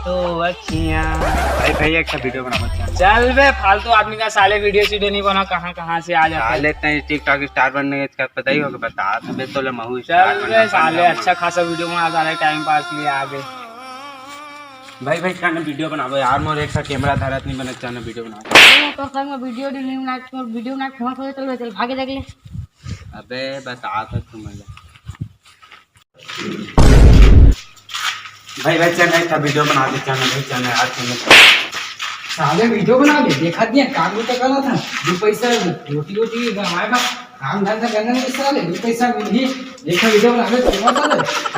तो बच्चियां भाई भाई एक वीडियो बना बच्चा चल बे फालतू आदमी का साले वीडियो सीडियो नहीं बना कहाँ से आ जाता है। साले इतना टिकटॉक स्टार बनने का पता ही होगा बता तबे तो महू चल बे साले अच्छा खासा वीडियो बना साले टाइम पास के लिए आगे। भाई भाई क्या वीडियो बनाओ यार मोर एक सा कैमरा धारत नहीं बना चाहना वीडियो बना तो संग वीडियो ना फेमस हो चल चल भागे देख ले। अबे बता तो तुम भाई भाई चल एक वीडियो बना दे चैनल भाई चैनल आज चैनल साले वीडियो बना दे देखा दिया काम तो करना था दो पैसा रोटी रोटी हमारे पास काम धंधा करना नहीं साले दो पैसा मिल ही देखा वीडियो बना दे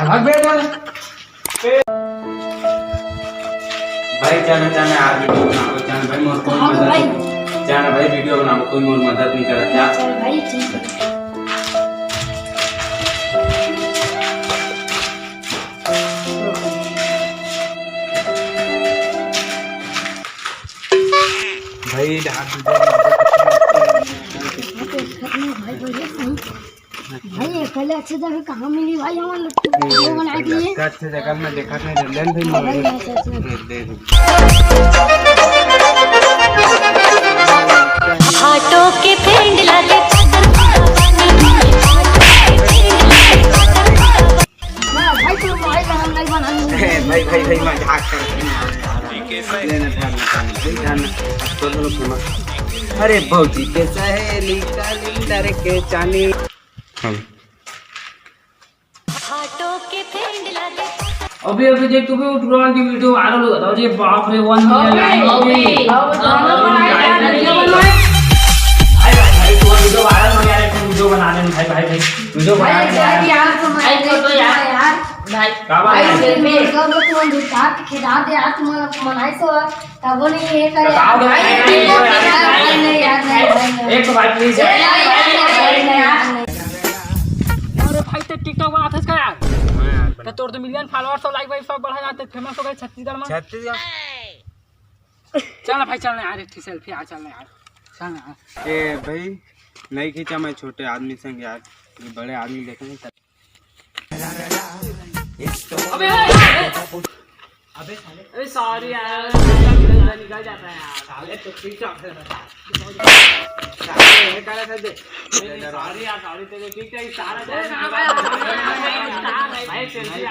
अलग बैठ भाई चैनल चैनल आज वीडियो बनाओ चैनल भाई मोर कोई मदद चैनल भाई वीडियो बनाओ कोई मोर मदद नहीं करता क्या चल भाई ठीक भाई ढाक भाई पहले अच्छे जगह कहाँ मिली भाई हमारे वीडियो बनाए दिए अच्छे जगह में देखा नहीं लेन भाई मोबाइल दे दे हाथों के पेंड लाले भाई तो भाई हम नहीं बनाएंगे भाई भाई भाई मजाक कर अरे भौजी के सहेली कालिंदर के चानी हाथों के पेंड लाले अभी अभी देख तू भी ड्रोन की वीडियो वायरल हो गया था ये बाप रे 1 मिलियन भाई तू वीडियो वायरल हो गया है वीडियो बनाने में भाई भाई भाई वीडियो बना यार तुम यार भाई भाई मैं कब तुम दिखात खिला दे यार तुम्हारा मनाई सो तब नहीं ये करे एक भाई प्लीज अरे भाई ते टिकटॉक बनाते है यार तो तोर तो मिलियन फॉलोअर्स सब लाइक भाई सब बढ़ा जाते फेमस हो गए छत्तीसगढ़ में चल ना भाई चल ना यार सेल्फी आ चल ना यार चल ना ए भाई नहीं खींचा मैं छोटे आदमी संग यार ये बड़े आदमी देखेंगे अबे अबे सॉरी यार निकल जाता है यार साले तो टिकटॉक से साले ये काला था दे सॉरी यार सॉरी तेरे टिकटॉक सारा भाई सेल्फी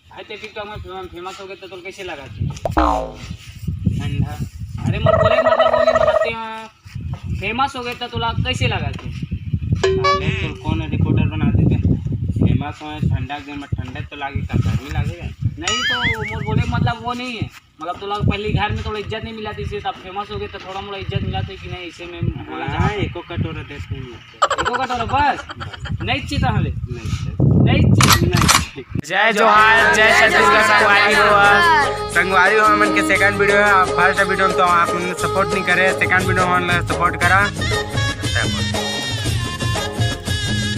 भाई ते टिकटॉक में फेमस हो गए तो कैसे लगा ठंडा अरे मत बोले मतलब फेमस हो गए तो तुला कैसे लगा तो कौन रिपोर्टर बना देते फेमस हो ठंडा दिन में ठंडा तो लागे का गर्मी लगेगा नहीं तो मोर बोले मतलब वो नहीं है मतलब तो पहले घर में थोड़ा इज्जत नहीं मिला थी इसे तब फेमस हो गए तो थोड़ा मोड़ा इज्जत मिला था कि नहीं इसे में बोला एको कटोरा देते हैं एको कटोरा बस नहीं चाहिए हमें नहीं जय जोहार जय छत्तीसगढ़ संगवारी हो संगवारी हो मन के सेकंड वीडियो है फर्स्ट वीडियो में तो आपने सपोर्ट नहीं करे सेकंड वीडियो में सपोर्ट करा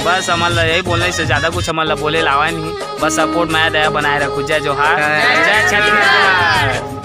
बस हमारा यही बोलने से ज़्यादा कुछ हमारा बोले लावा नहीं बस सपोर्ट मैं दया बनाए रखू जय जोहार जय छत्तीसगढ़।